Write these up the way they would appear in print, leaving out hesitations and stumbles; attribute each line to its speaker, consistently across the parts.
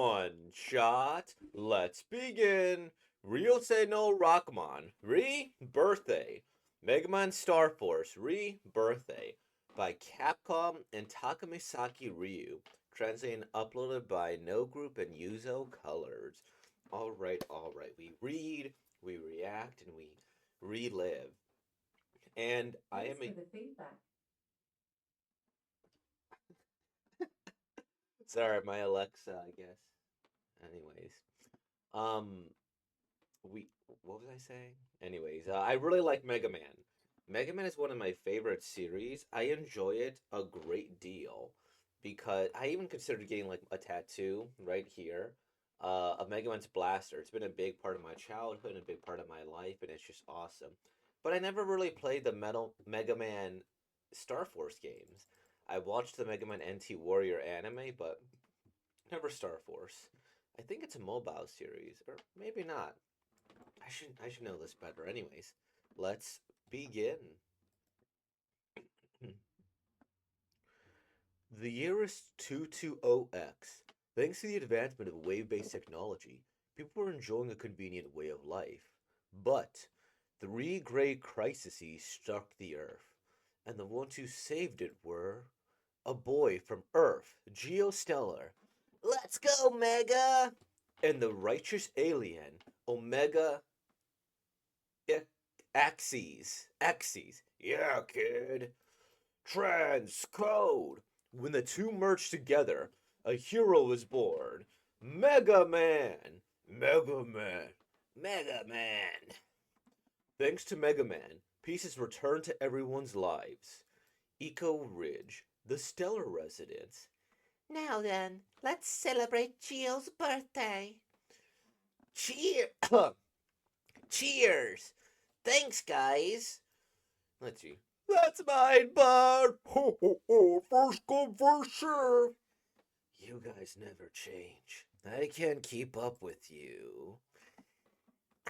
Speaker 1: One shot. Let's begin. Ryuusei no Rockman. Rebirthday. Mega Man Star Force. Rebirthday. By Capcom and Takamisaki Ryu. Translated and uploaded by No Group and Yuzo Colors. Alright, alright. We read, we react, and we relive. And I am a. Sorry, my Alexa, I guess. Anyways. Um, we what was I saying? Anyways, I really like Mega Man. Mega Man is one of my favorite series. I enjoy it a great deal because I even considered getting like a tattoo right here, of Mega Man's blaster. It's been a big part of my childhood and a big part of my life, and it's just awesome. But I never really played the Metal Mega Man Star Force games. I watched the Mega Man NT Warrior anime, but never Star Force. I think it's a mobile series, or maybe not. I should know this better. Anyways, let's begin. The year is 220X. Thanks to the advancement of wave-based technology, people are enjoying a convenient way of life. But three great crises struck the Earth, and the ones who saved it were a boy from Earth, Geostellar. Let's go, Mega! And the righteous alien, Omega Axes. Axes. Yeah, kid. Transcode. When the two merged together, a hero was born. Mega Man. Mega Man. Mega Man. Thanks to Mega Man, peace has returned to everyone's lives. Eco Ridge, the stellar residence. Now then, let's celebrate Gio's birthday. Cheer! Cheers! Thanks, guys. Let's see. That's mine, bud. Ho ho ho! First come, first serve. You guys never change. I can't keep up with you.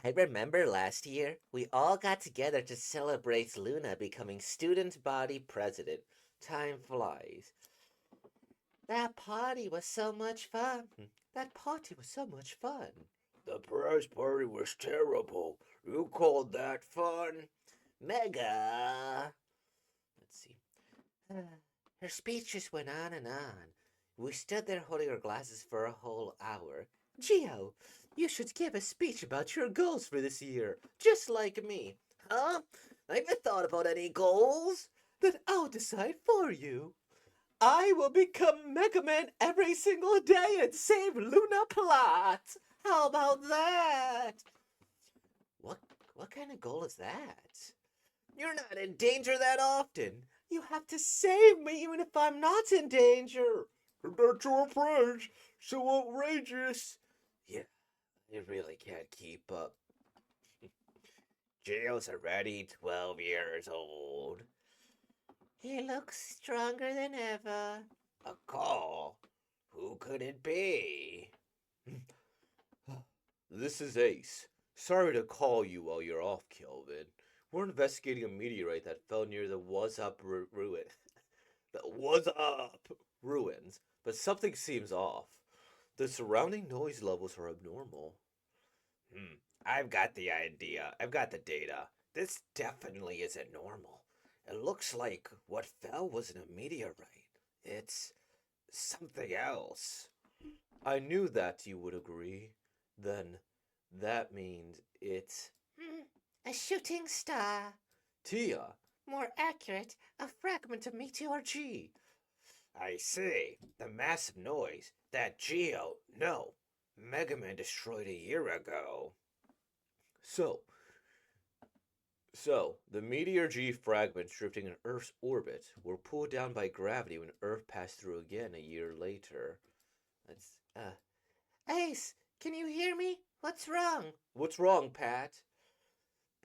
Speaker 1: I remember last year we all got together to celebrate Luna becoming student body president. Time flies. That party was so much fun. That party was so much fun. The prize party was terrible. You called that fun? Mega. Let's see. Her speech just went on and on. We stood there holding our glasses for a whole hour. Gio, you should give a speech about your goals for this year, just like me. Huh? I haven't thought about any goals. Then I'll decide for you. I will become Mega Man every single day and save Luna Plot. How about that? What what kind of goal is that? You're not in danger that often. You have to save me even if I'm not in danger. That's your approach. So outrageous. Yeah, you really can't keep up. Gio's already 12 years old. He looks stronger than ever. A call? Who could it be? This is Ace. Sorry to call you while you're off, Kelvin. We're investigating a meteorite that fell near the Was Up ruin. The Was Up ruins, but something seems off. The surrounding noise levels are abnormal. I've got the idea. I've got the data. This definitely isn't normal. It looks like what fell wasn't a meteorite. It's something else. I knew that you would agree. Then that means it's a shooting star. Tia. More accurate, a fragment of Meteor G. I see. The massive noise. That Geo. No. Mega Man destroyed a year ago. So, the Meteor G fragments drifting in Earth's orbit were pulled down by gravity when Earth passed through again a year later. That's, Ace, can you hear me? What's wrong? What's wrong, Pat?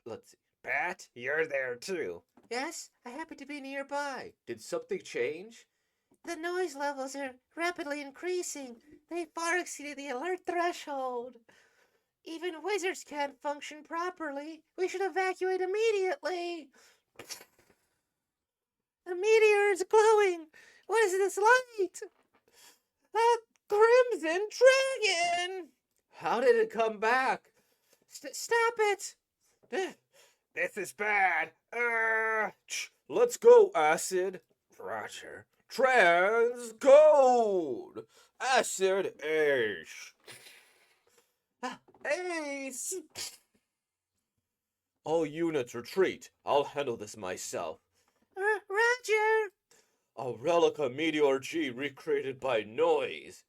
Speaker 1: Let's see. Pat, you're there too. Yes, I happen to be nearby. Did something change? The noise levels are rapidly increasing. They far exceeded the alert threshold. Even wizards can't function properly. We should evacuate immediately. The meteor is glowing. What is this light? Crimson. living dragon! How did it come back? Stop it! This is bad. Let's go, Acid. Roger. Transcode! Acid Ace! Ace! All units retreat. I'll handle this myself. Roger! A Relica Meteor G recreated by noise.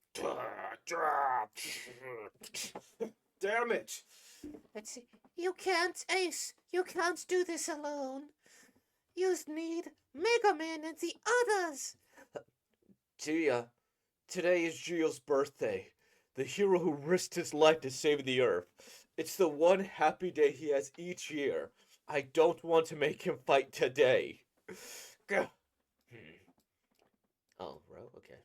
Speaker 1: Damn it! Let's see. You can't, Ace. You can't do this alone. You need Mega Man and the others. Tia, today is Gio's birthday. The hero who risked his life to save the Earth. It's the one happy day he has each year. I don't want to make him fight today. Oh, bro, okay.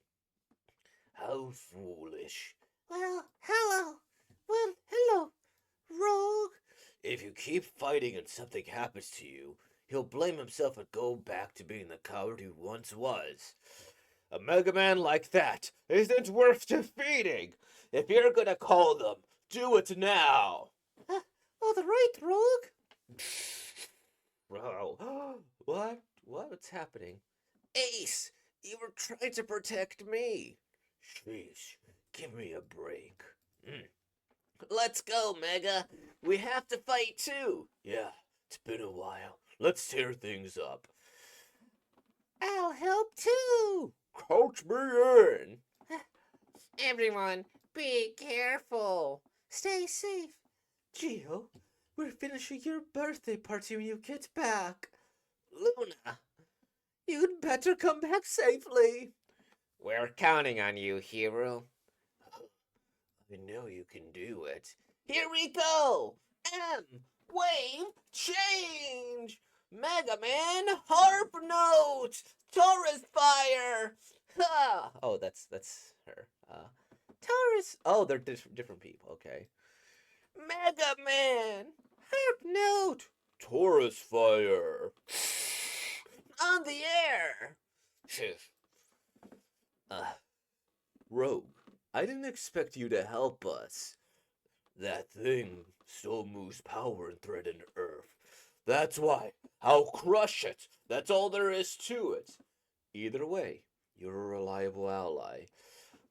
Speaker 1: How foolish. Well, hello. Rogue. If you keep fighting and something happens to you, he'll blame himself and go back to being the coward he once was. A Mega Man like that isn't worth defeating. If you're gonna call them, do it now. All right, Rogue. Bro, what's happening? Ace, you were trying to protect me. Sheesh, give me a break. Let's go, Mega. We have to fight too. Yeah, it's been a while. Let's tear things up. I'll help too. Coach me in. Everyone, be careful. Stay safe. Gio, we're finishing your birthday party when you get back. Luna, you'd better come back safely. We're counting on you, hero. I know you can do it. Here we go! Wave change! Mega Man harp note! Taurus fire! Ha! Oh, that's her. Taurus. Oh, they're different people. Okay. Mega Man harp note! Taurus fire! On the air! Rogue, I didn't expect you to help us. That thing still moves power and threaten Earth. That's why I'll crush it. That's all there is to it. Either way, you're a reliable ally.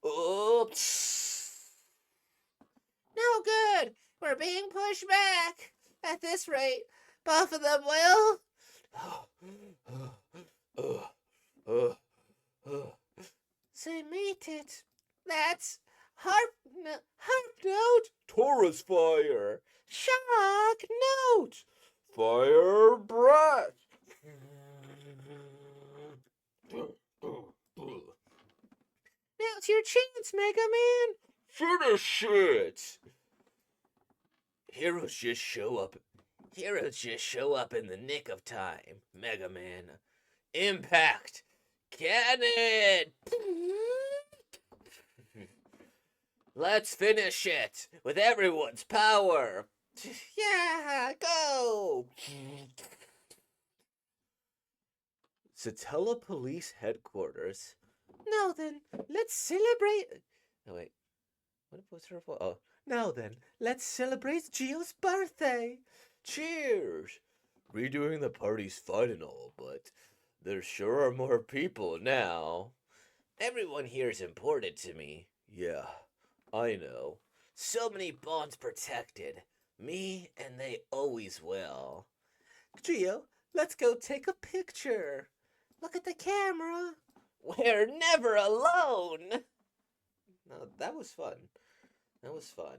Speaker 1: Oops. No good. We're being pushed back. At this rate, both of them will. They made it. That's harp note. Taurus fire. Shock note. Fire breath. Now's your chance, Mega Man. Finish it. Heroes just show up in the nick of time, Mega Man. Impact. Cannon. Let's finish it with everyone's power. Yeah, go. Satella Police Headquarters. Now then, let's celebrate. Oh, wait. What was her for? Oh, now then, let's celebrate Gio's birthday. Cheers. Redoing the party's fun and all, but there sure are more people now. Everyone here is important to me. Yeah, I know. So many bonds protected. Me and they always will. Gio, let's go take a picture. Look at the camera. We're never alone. No, that was fun. That was fun.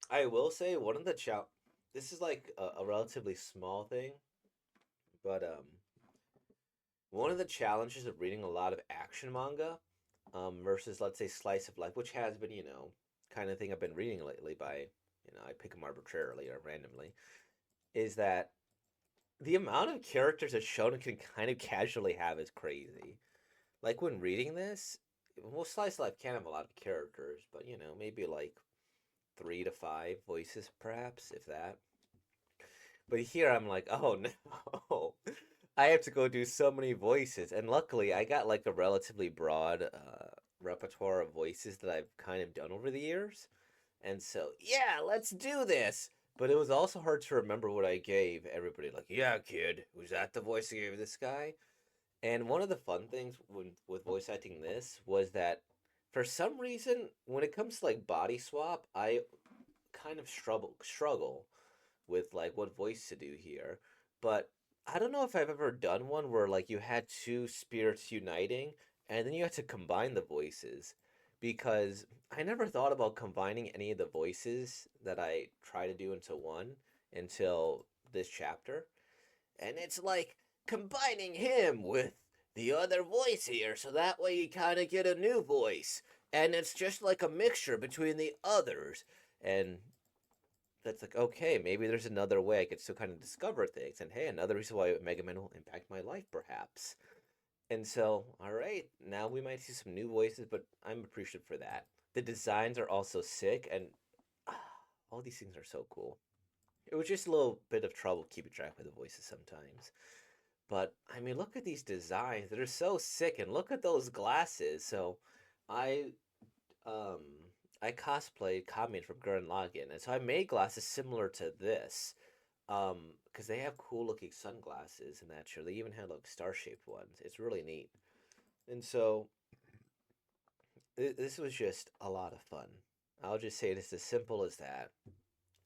Speaker 1: I will say one of the this is like a relatively small thing, but one of the challenges of reading a lot of action manga, versus let's say slice of life, which has been kind of thing I've been reading lately by I pick them arbitrarily or randomly, is that the amount of characters a shonen can kind of casually have is crazy. Like when reading this, well, slice of life can have a lot of characters, but maybe like 3 to 5 voices, perhaps, if that. But here I'm like, oh no, I have to go do so many voices, and luckily I got like a relatively broad repertoire of voices that I've kind of done over the years. And so, yeah, let's do this. But it was also hard to remember what I gave everybody. Like, yeah, kid, was that the voice I gave this guy? And one of the fun things with voice acting this was that for some reason, when it comes to like body swap, I kind of struggle with like what voice to do here. But I don't know if I've ever done one where like you had two spirits uniting and then you had to combine the voices because I never thought about combining any of the voices that I try to do into one until this chapter. And it's like combining him with the other voice here so that way you kind of get a new voice. And it's just like a mixture between the others. And that's like, okay, maybe there's another way I could still kind of discover things. And hey, another reason why Mega Man will impact my life, perhaps. And so, all right, now we might see some new voices, but I'm appreciative for that. The designs are also sick, and ah, all these things are so cool. It was just a little bit of trouble keeping track of the voices sometimes. But I mean, look at these designs; they're so sick, and look at those glasses. So, I um I cosplayed Kamian from Gurren Lagann, and so I made glasses similar to this. Because they have cool looking sunglasses in that show. They even had like star shaped ones. It's really neat. And so this was just a lot of fun. I'll just say it's as simple as that.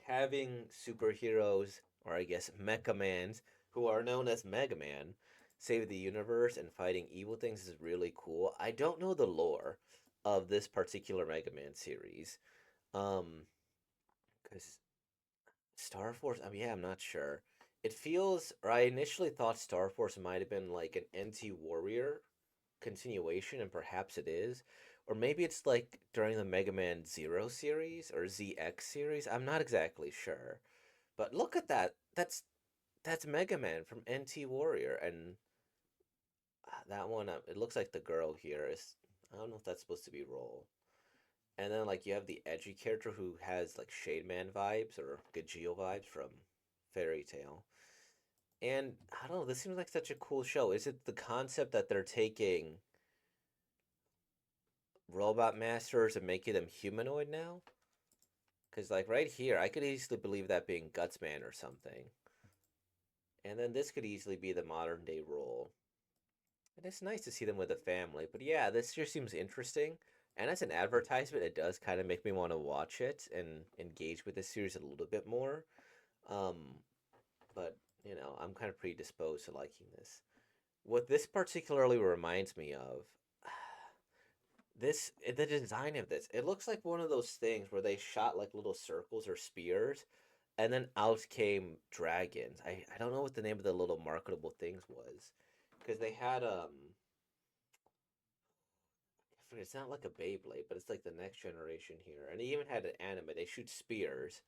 Speaker 1: Having superheroes, or I guess Mecha Mans, who are known as Mega Man, save the universe and fighting evil things is really cool. I don't know the lore of this particular Mega Man series. Um, because Star Force, I mean, yeah, I'm not sure. It feels, or I initially thought Star Force might have been like an NT Warrior continuation, and perhaps it is. Or maybe it's like during the Mega Man Zero series or ZX series. I'm not exactly sure. But look at that. That's Mega Man from NT Warrior, and that one. It looks like the girl here is. I don't know if that's supposed to be Roll. And then like you have the edgy character who has like Shade Man vibes or Gajeel vibes from Fairy Tale. And I don't know, this seems like such a cool show. Is it the concept that they're taking robot masters and making them humanoid now? Because like right here, I could easily believe that being Gutsman or something. And then this could easily be the modern day role. And it's nice to see them with a family. But yeah, this just seems interesting. And as an advertisement, it does kind of make me want to watch it and engage with this series a little bit more. Um, but, I'm kind of predisposed to liking this. What this particularly reminds me of, the design of this, it looks like one of those things where they shot like little circles or spears, and then out came dragons. I don't know what the name of the little marketable things was, because they had it's not like a Beyblade, but it's like the next generation here. And they even had an anime. They shoot spears,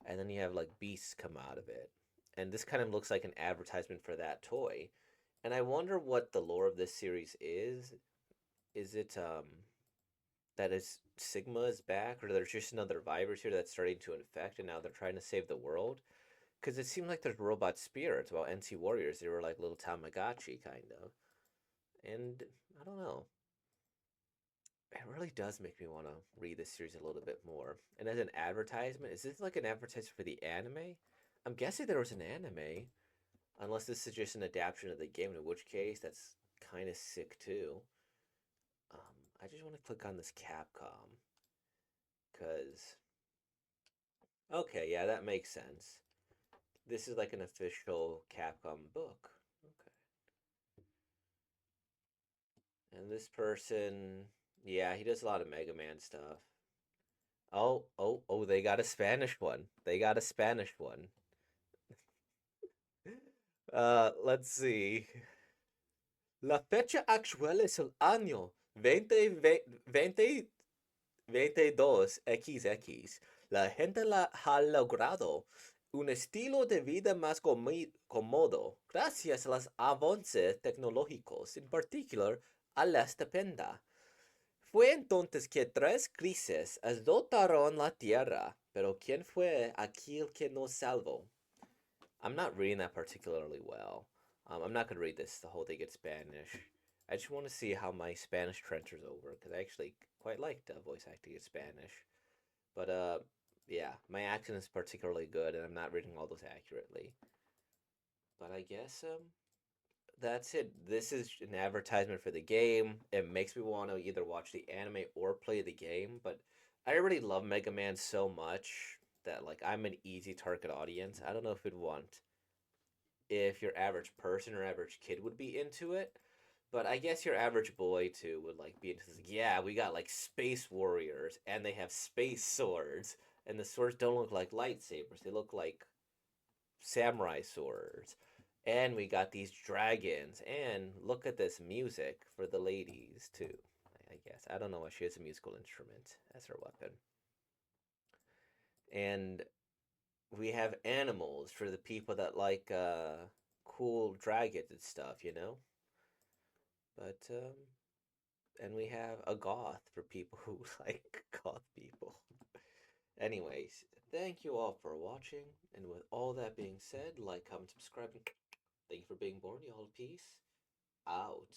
Speaker 1: and then you have like beasts come out of it. And this kind of looks like an advertisement for that toy. And I wonder what the lore of this series is. Is it that is Sigma is back, or there's just another virus here that's starting to infect, and now they're trying to save the world? Because it seems like there's robot spirits. Well, NC Warriors, they were like little Tamagotchi kind of. And I don't know. It really does make me want to read this series a little bit more. And as an advertisement, is this like an advertisement for the anime? I'm guessing there was an anime, unless this is just an adaptation of the game, in which case that's kind of sick too. I just want to click on this Capcom, because, okay, yeah, that makes sense. This is like an official Capcom book. Okay. And this person, yeah, he does a lot of Mega Man stuff. Oh, oh, oh, they got a Spanish one. They got a Spanish one. Let's see. La fecha actual es el año 2022XX. La gente ha logrado un estilo de vida más cómodo gracias a los avances tecnológicos, en particular a la estupenda. Fue entonces que tres crisis azotaron la tierra, pero ¿quién fue aquel que nos salvó? I'm not reading that particularly well. I'm not gonna read this the whole thing in Spanish. I just want to see how my Spanish transfers over because I actually quite liked voice acting in Spanish. But yeah, my accent is particularly good, and I'm not reading all those accurately. But I guess that's it. This is an advertisement for the game. It makes me want to either watch the anime or play the game. But I already love Mega Man so much that like I'm an easy target audience. I don't know if your average person or average kid would be into it. But I guess your average boy too would like be into this. Yeah, we got like space warriors and they have space swords. And the swords don't look like lightsabers. They look like samurai swords. And we got these dragons. And look at this music for the ladies too. I guess. I don't know why she has a musical instrument as her weapon. And we have animals for the people that like cool dragons and stuff, you know? But and we have a goth for people who like goth people. Anyways, thank you all for watching, and with all that being said, like, comment, subscribe, and thank you for being born, y'all. Peace out.